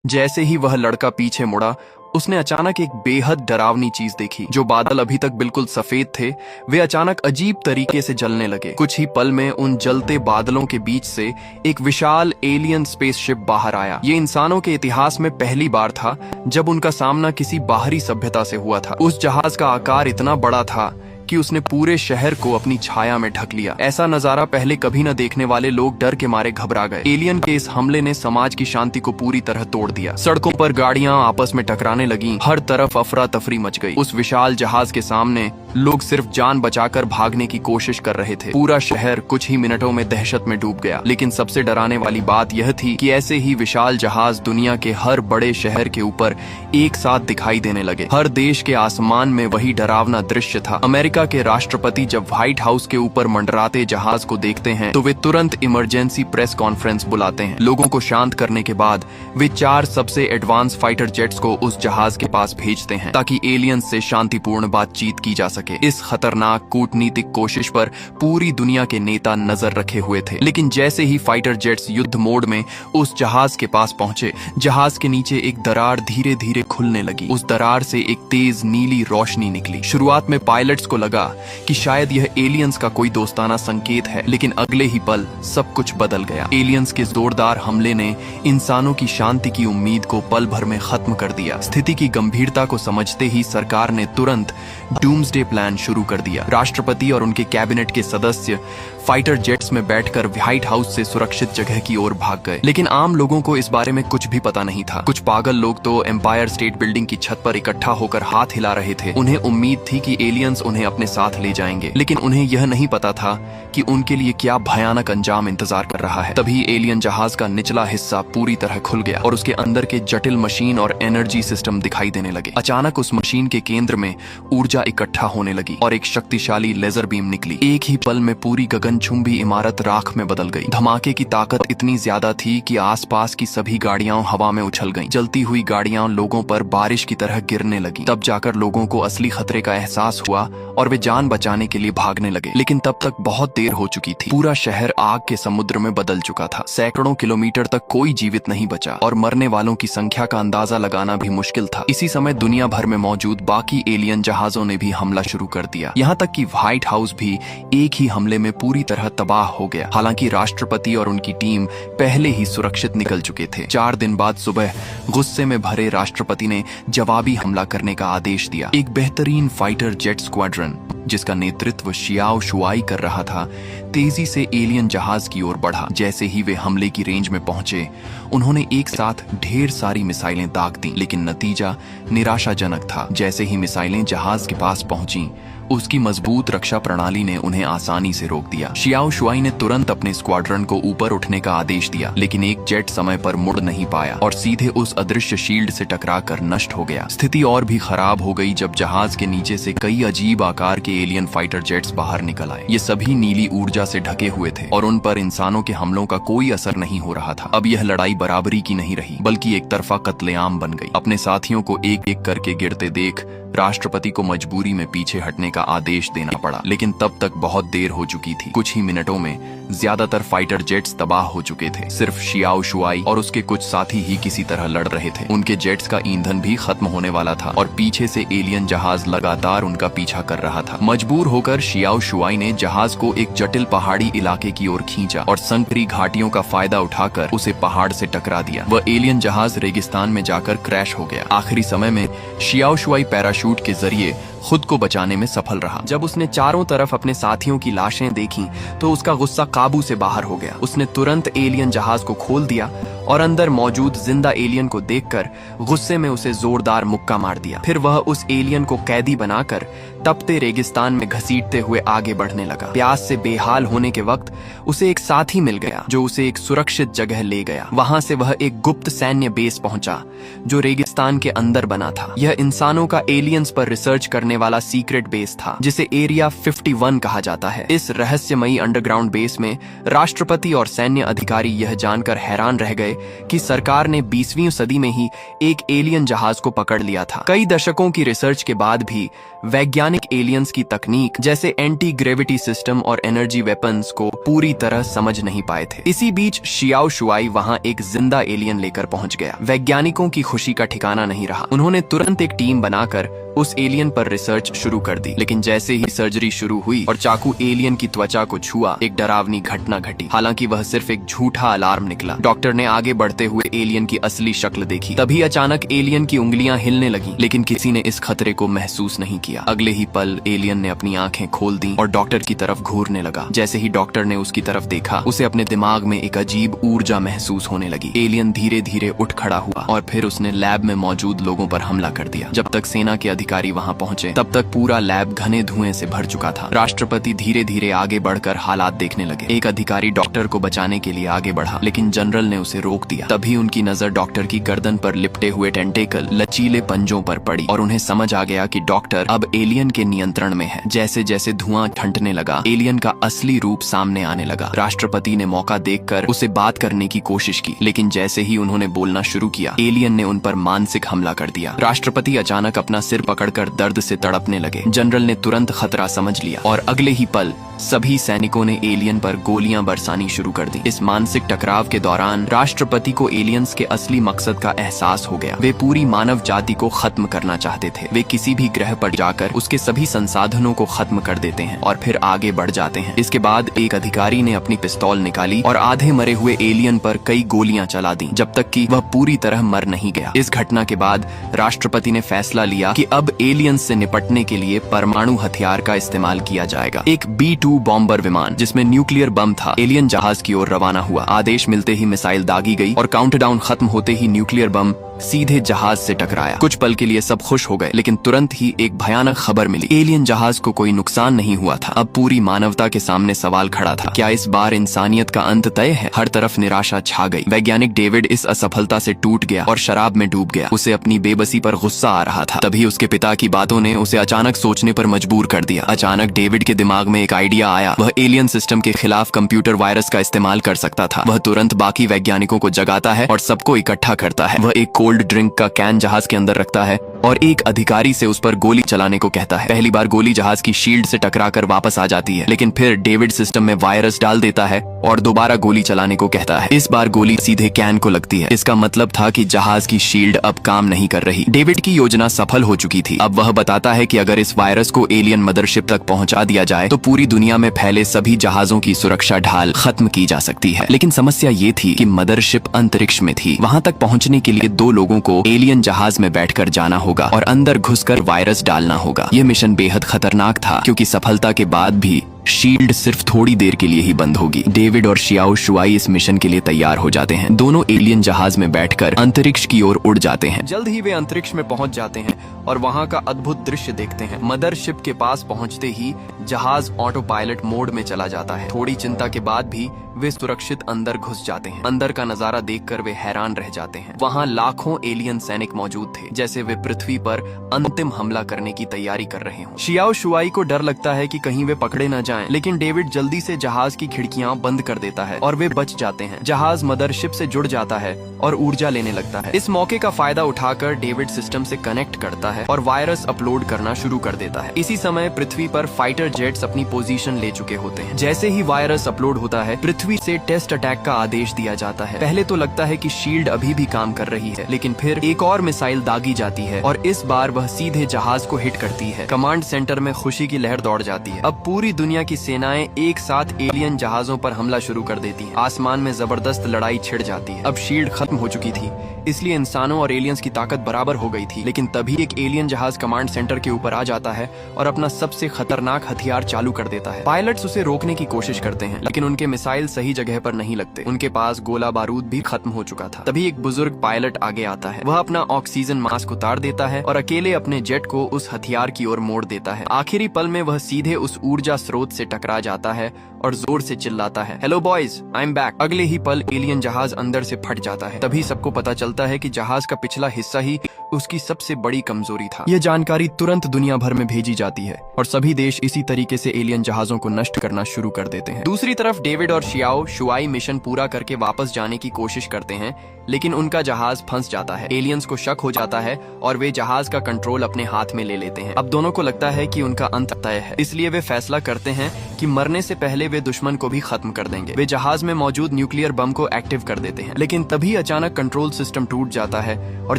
जैसे ही वह लड़का पीछे मुड़ा, उसने अचानक एक बेहद डरावनी चीज देखी। जो बादल अभी तक बिल्कुल सफेद थे, वे अचानक अजीब तरीके से जलने लगे। कुछ ही पल में उन जलते बादलों के बीच से एक विशाल एलियन स्पेसशिप बाहर आया। ये इंसानों के इतिहास में पहली बार था जब उनका सामना किसी बाहरी सभ्यता से हुआ था। उस जहाज का आकार इतना बड़ा था कि उसने पूरे शहर को अपनी छाया में ढक लिया। ऐसा नजारा पहले कभी न देखने वाले लोग डर के मारे घबरा गए। एलियन के इस हमले ने समाज की शांति को पूरी तरह तोड़ दिया। सड़कों पर गाड़ियां आपस में टकराने लगीं, हर तरफ अफरा तफरी मच गई। उस विशाल जहाज के सामने लोग सिर्फ जान बचाकर भागने की कोशिश कर रहे थे। पूरा शहर कुछ ही मिनटों में दहशत में डूब गया। लेकिन सबसे डराने वाली बात यह थी कि ऐसे ही विशाल जहाज दुनिया के हर बड़े शहर के ऊपर एक साथ दिखाई देने लगे। हर देश के आसमान में वही डरावना दृश्य था। अमेरिका के राष्ट्रपति जब व्हाइट हाउस के ऊपर मंडराते जहाज को देखते हैं तो वे तुरंत इमरजेंसी प्रेस कॉन्फ्रेंस बुलाते हैं। लोगों को शांत करने के बाद वे 4 सबसे एडवांस फाइटर जेट्स को उस जहाज के पास भेजते हैं ताकि एलियंस से शांतिपूर्ण बातचीत की जा सके। इस खतरनाक कूटनीतिक कोशिश पर पूरी दुनिया के नेता नजर रखे हुए थे। लेकिन जैसे ही फाइटर जेट्स युद्ध मोड में उस जहाज के पास पहुंचे, जहाज के नीचे एक दरार धीरे धीरे खुलने लगी। उस दरार से एक तेज नीली रोशनी निकली। शुरुआत में पायलट्स को लगा कि शायद यह एलियंस का कोई दोस्ताना संकेत है, लेकिन अगले ही पल सब कुछ बदल गया। एलियंस के जोरदार हमले ने इंसानों की शांति की उम्मीद को पल भर में खत्म कर दिया। स्थिति की गंभीरता को समझते ही सरकार ने तुरंत डूम्सडे प्लान शुरू कर दिया। राष्ट्रपति और उनके कैबिनेट के सदस्य फाइटर जेट्स में बैठकर व्हाइट हाउस से सुरक्षित जगह की ओर भाग गए। लेकिन आम लोगों को इस बारे में कुछ भी पता नहीं था। कुछ पागल लोग तो एम्पायर स्टेट बिल्डिंग की छत पर इकट्ठा होकर हाथ हिला रहे थे। उन्हें उम्मीद थी कि एलियंस उन्हें अपने साथ ले जाएंगे, लेकिन उन्हें यह नहीं पता था कि उनके लिए क्या भयानक अंजाम इंतजार कर रहा है। तभी एलियन जहाज का निचला हिस्सा पूरी तरह खुल गया और उसके अंदर के जटिल मशीन और एनर्जी सिस्टम दिखाई देने लगे। अचानक उस मशीन के केंद्र में ऊर्जा इकट्ठा होने लगी और एक शक्तिशाली लेजर बीम निकली। एक ही पल में पूरी गगनचुंबी इमारत राख में बदल गई। धमाके की ताकत इतनी ज्यादा थी कि आसपास की सभी गाड़ियां हवा में उछल गईं। जलती हुई गाड़ियां लोगों पर बारिश की तरह गिरने लगी। तब जाकर लोगों को असली खतरे का एहसास हुआ और वे जान बचाने के लिए भागने लगे। लेकिन तब तक बहुत देर हो चुकी थी। पूरा शहर आग के समुद्र में बदल चुका था। सैकड़ों किलोमीटर तक कोई जीवित नहीं बचा और मरने वालों की संख्या का अंदाजा लगाना भी मुश्किल था। इसी समय दुनिया भर में मौजूद बाकी एलियन जहाजों ने भी हमला शुरू कर दिया। यहाँ तक कि व्हाइट हाउस भी एक ही हमले में पूरी तरह तबाह हो गया। हालांकि राष्ट्रपति और उनकी टीम पहले ही सुरक्षित निकल चुके थे। 4 दिन बाद सुबह गुस्से में भरे राष्ट्रपति ने जवाबी हमला करने का आदेश दिया। एक बेहतरीन फाइटर जेट स्क्वाड्रन जिसका नेतृत्व शियाओ शुआई कर रहा था, तेजी से एलियन जहाज की ओर बढ़ा। जैसे ही वे हमले की रेंज में पहुंचे, उन्होंने एक साथ ढेर सारी मिसाइलें दाग दी, लेकिन नतीजा निराशाजनक था। जैसे ही मिसाइलें जहाज के पास पहुंची, उसकी मजबूत रक्षा प्रणाली ने उन्हें आसानी से रोक दिया। शियाओ शुआई ने तुरंत अपने स्क्वाड्रन को ऊपर उठने का आदेश दिया, लेकिन एक जेट समय पर मुड़ नहीं पाया और सीधे उस अदृश्य शील्ड से टकराकर नष्ट हो गया। स्थिति और भी खराब हो गई जब जहाज के नीचे से कई अजीब आकार के एलियन फाइटर जेट्स बाहर निकल आए। ये सभी नीली ऊर्जा से ढके हुए थे और उन पर इंसानों के हमलों का कोई असर नहीं हो रहा था। अब यह लड़ाई बराबरी की नहीं रही, बल्कि एक तरफा कत्लेआम बन गई। अपने साथियों को एक एक करके गिरते देख राष्ट्रपति को मजबूरी में पीछे हटने का आदेश देना पड़ा, लेकिन तब तक बहुत देर हो चुकी थी। कुछ ही मिनटों में ज्यादातर फाइटर जेट्स तबाह हो चुके थे। सिर्फ शियाओ शुआई और उसके कुछ साथी ही किसी तरह लड़ रहे थे। उनके जेट्स का ईंधन भी खत्म होने वाला था और पीछे से एलियन जहाज लगातार उनका पीछा कर रहा था। मजबूर होकर शियाओ शुआई ने जहाज को एक जटिल पहाड़ी इलाके की ओर खींचा और संकरी घाटियों का फायदा उठाकर उसे पहाड़ से टकरा दिया। वह एलियन जहाज रेगिस्तान में जाकर क्रैश हो गया। आखिरी समय में शियाओ शुआई पैराशूट के जरिए खुद को बचाने में सफल रहा। जब उसने चारों तरफ अपने साथियों की लाशें देखी तो उसका गुस्सा काबू से बाहर हो गया। उसने तुरंत एलियन जहाज को खोल दिया और अंदर मौजूद जिंदा एलियन को देखकर गुस्से में उसे जोरदार मुक्का मार दिया। फिर वह उस एलियन को कैदी बनाकर तपते रेगिस्तान में घसीटते हुए आगे बढ़ने लगा। प्यास से बेहाल होने के वक्त उसे एक साथी मिल गया जो उसे एक सुरक्षित जगह ले गया। वहां से वह एक गुप्त सैन्य बेस पहुंचा जो रेगिस्तान के अंदर बना था। यह इंसानों का एलियंस पर रिसर्च करने वाला सीक्रेट बेस था जिसे एरिया 51 कहा जाता है। इस रहस्यमयी अंडरग्राउंड बेस में राष्ट्रपति और सैन्य अधिकारी यह जानकर हैरान रह गए कि सरकार ने 20वीं सदी में ही एक एलियन जहाज को पकड़ लिया था। कई दशकों की रिसर्च के बाद भी वैज्ञानिक एलियंस की तकनीक जैसे एंटी ग्रेविटी सिस्टम और एनर्जी वेपन्स को पूरी तरह समझ नहीं पाए थे। इसी बीच शियाओ शुआई वहां एक जिंदा एलियन लेकर पहुंच गया। वैज्ञानिकों की खुशी का ठिकाना नहीं रहा। उन्होंने तुरंत एक टीम बनाकर उस एलियन पर रिसर्च शुरू कर दी। लेकिन जैसे ही सर्जरी शुरू हुई और चाकू एलियन की त्वचा को छुआ, एक डरावनी घटना घटी। हालांकि वह सिर्फ एक झूठा अलार्म निकला। डॉक्टर ने आगे बढ़ते हुए एलियन की असली शक्ल देखी। तभी अचानक एलियन की उंगलियां हिलने लगी, लेकिन किसी ने इस खतरे को महसूस नहीं किया। अगले ही पल एलियन ने अपनी आंखें खोल दी और डॉक्टर की तरफ घूरने लगा। जैसे ही डॉक्टर ने उसकी तरफ देखा, उसे अपने दिमाग में एक अजीब ऊर्जा महसूस होने लगी। एलियन धीरे धीरे उठ खड़ा हुआ और फिर उसने लैब में मौजूद लोगों पर हमला कर दिया। जब तक सेना के अधिकारी वहां पहुंचे, तब तक पूरा लैब घने धुएं से भर चुका था। राष्ट्रपति धीरे धीरे आगे बढ़कर हालात देखने लगे। एक अधिकारी डॉक्टर को बचाने के लिए आगे बढ़ा, लेकिन जनरल ने उसे रोक दिया। तभी उनकी नजर डॉक्टर की गर्दन पर लिपटे हुए टेंटेकल लचीले पंजों पर पड़ी और उन्हें समझ आ गया कि डॉक्टर अब एलियन के नियंत्रण में है। जैसे जैसे धुआं ठंडने लगा, एलियन का असली रूप सामने आने लगा। राष्ट्रपति ने मौका देखकर उसे बात करने की कोशिश की, लेकिन जैसे ही उन्होंने बोलना शुरू किया, एलियन ने उन पर मानसिक हमला कर दिया। राष्ट्रपति अचानक अपना सिर पकड़कर दर्द से तड़पने लगे। जनरल ने तुरंत खतरा समझ लिया और अगले ही पल सभी सैनिकों ने एलियन पर गोलियां बरसानी शुरू कर दी। इस मानसिक टकराव के दौरान राष्ट्रपति को एलियंस के असली मकसद का एहसास हो गया। वे पूरी मानव जाति को खत्म करना चाहते थे। वे किसी भी ग्रह पर जाकर उसके सभी संसाधनों को खत्म कर देते हैं और फिर आगे बढ़ जाते हैं। इसके बाद एक अधिकारी ने अपनी पिस्तौल निकाली और आधे मरे हुए एलियन पर कई गोलियां चला दी, जब तक कि वह पूरी तरह मर नहीं गया। इस घटना के बाद राष्ट्रपति ने फैसला लिया कि अब एलियंस से निपटने के लिए परमाणु हथियार का इस्तेमाल किया जाएगा। एक B-2 बॉम्बर विमान जिसमें न्यूक्लियर बम था, एलियन जहाज की ओर रवाना हुआ। आदेश मिलते ही मिसाइल दागी गई और काउंटडाउन खत्म होते ही न्यूक्लियर बम सीधे जहाज से टकराया। कुछ पल के लिए सब खुश हो गए, लेकिन तुरंत ही एक भयानक खबर मिली। एलियन जहाज को कोई नुकसान नहीं हुआ था। अब पूरी मानवता के सामने सवाल खड़ा था, क्या इस बार इंसानियत का अंत तय है? हर तरफ निराशा छा गई। वैज्ञानिक डेविड इस असफलता से टूट गया और शराब में डूब गया। उसे अपनी बेबसी पर गुस्सा आ रहा था। तभी उसके पिता की बातों ने उसे अचानक सोचने पर मजबूर कर दिया। अचानक डेविड के दिमाग में एक आइडिया आया। वह एलियन सिस्टम के खिलाफ कंप्यूटर वायरस का इस्तेमाल कर सकता था। वह तुरंत बाकी वैज्ञानिकों को जगाता है और सबको इकट्ठा करता है। वह एक कोल्ड ड्रिंक का कैन जहाज के अंदर रखता है और एक अधिकारी से उस पर गोली चलाने को कहता है। पहली बार गोली जहाज की शील्ड से टकराकर वापस आ जाती है, लेकिन फिर डेविड सिस्टम में वायरस डाल देता है और दोबारा गोली चलाने को कहता है। इस बार गोली सीधे कैन को लगती है। इसका मतलब था कि जहाज की शील्ड अब काम नहीं कर रही। डेविड की योजना सफल हो चुकी थी। अब वह बताता है कि अगर इस वायरस को एलियन मदरशिप तक पहुंचा दिया जाए तो पूरी दुनिया में फैले सभी जहाजों की सुरक्षा ढाल खत्म की जा सकती है। लेकिन समस्या ये थी कि मदरशिप अंतरिक्ष में थी। वहां तक पहुंचने के लिए 2 लोगों को एलियन जहाज में बैठकर जाना होगा और अंदर घुसकर वायरस डालना होगा। यह मिशन बेहद खतरनाक था, क्योंकि सफलता के बाद भी शील्ड सिर्फ थोड़ी देर के लिए ही बंद होगी। डेविड और शियाओ शुआई इस मिशन के लिए तैयार हो जाते हैं। दोनों एलियन जहाज में बैठकर अंतरिक्ष की ओर उड़ जाते हैं। जल्द ही वे अंतरिक्ष में पहुंच जाते हैं और वहां का अद्भुत दृश्य देखते हैं। मदरशिप के पास पहुंचते ही जहाज ऑटो पायलट मोड में चला जाता है। थोड़ी चिंता के बाद भी वे सुरक्षित अंदर घुस जाते हैं। अंदर का नजारा देखकर वे हैरान रह जाते हैं। वहां लाखों एलियन सैनिक मौजूद थे, जैसे वे पृथ्वी पर अंतिम हमला करने की तैयारी कर रहे हों। शियाओ शुआई को डर लगता है कि कहीं वे पकड़े न जाएं, लेकिन डेविड जल्दी से जहाज की खिड़कियां बंद कर देता है और वे बच जाते हैं। जहाज मदरशिप से जुड़ जाता है और ऊर्जा लेने लगता है। इस मौके का फायदा उठाकर डेविड सिस्टम से कनेक्ट करता है और वायरस अपलोड करना शुरू कर देता है। इसी समय पृथ्वी पर फाइटर जेट्स अपनी पोजीशन ले चुके होते हैं। जैसे ही वायरस अपलोड होता है, पृथ्वी से टेस्ट अटैक का आदेश दिया जाता है। पहले तो लगता है कि शील्ड अभी भी काम कर रही है, लेकिन फिर एक और मिसाइल दागी जाती है और इस बार वह सीधे जहाज को हिट करती है। कमांड सेंटर में खुशी की लहर दौड़ जाती है। अब पूरी दुनिया की सेनाएं एक साथ एलियन जहाजों पर हमला शुरू कर देती हैं। आसमान में जबरदस्त लड़ाई छिड़ जाती है। अब शील्ड खत्म हो चुकी थी, इसलिए इंसानों और एलियंस की ताकत बराबर हो गई थी। लेकिन तभी एक एलियन जहाज कमांड सेंटर के ऊपर आ जाता है और अपना सबसे खतरनाक हथियार चालू कर देता है। पायलट्स उसे रोकने की कोशिश करते हैं, लेकिन उनके मिसाइल सही जगह पर नहीं लगते। उनके पास गोला बारूद भी खत्म हो चुका था। तभी एक बुजुर्ग पायलट आगे आता है। वह अपना ऑक्सीजन मास्क उतार देता है और अकेले अपने जेट को उस हथियार की ओर मोड़ देता है। आखिरी पल में वह सीधे उस ऊर्जा स्रोत से टकरा जाता है और जोर से चिल्लाता है, hello boys, I am back. अगले ही पल एलियन जहाज अंदर से फट जाता है। तभी सबको पता चलता है कि जहाज का पिछला हिस्सा ही उसकी सबसे बड़ी कमजोरी था। यह जानकारी तुरंत दुनिया भर में भेजी जाती है और सभी देश इसी तरीके से एलियन जहाजों को नष्ट करना शुरू कर देते हैं। दूसरी तरफ डेविड और शियाओ शुआई मिशन पूरा करके वापस जाने की कोशिश करते हैं, लेकिन उनका जहाज फंस जाता है। एलियंस को शक हो जाता है और वे जहाज का कंट्रोल अपने हाथ में ले लेते हैं। अब दोनों को लगता है कि उनका अंत तय है, इसलिए वे फैसला करते हैं कि मरने से पहले वे दुश्मन को भी खत्म कर देंगे। वे जहाज में मौजूद न्यूक्लियर बम को एक्टिव कर देते हैं, लेकिन तभी अचानक कंट्रोल सिस्टम टूट जाता है और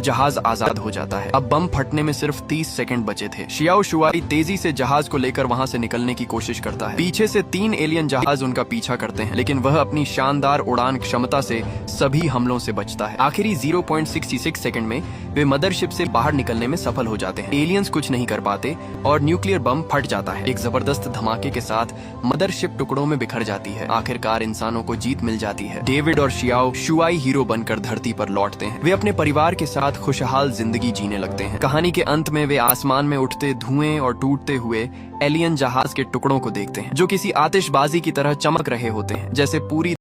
जहाज आजाद हो जाता है। अब बम फटने में सिर्फ 30 सेकंड बचे थे। शियाओ शुआई तेजी से जहाज को लेकर वहां से निकलने की कोशिश करता है। पीछे से 3 एलियन जहाज उनका पीछा करते हैं, लेकिन वह अपनी शानदार उड़ान क्षमता से सभी हमलों से बचता है। आखिरी 0.66 सेकंड में वे मदरशिप से बाहर निकलने में सफल हो जाते हैं। एलियंस कुछ नहीं कर पाते और न्यूक्लियर बम फट जाता है। एक जबरदस्त धमाके के साथ मदरशिप टुकड़ों में बिखर जाती है। आखिरकार इंसानों को जीत मिल जाती है। डेविड और शियाओ शुआई हीरो बनकर धरती पर लौटते हैं। वे अपने परिवार के साथ खुशहाल जिंदगी जीने लगते हैं। कहानी के अंत में वे आसमान में उठते धुएं और टूटते हुए एलियन जहाज के टुकड़ों को देखते हैं, जो किसी आतिशबाजी की तरह चमक रहे होते हैं, जैसे पूरी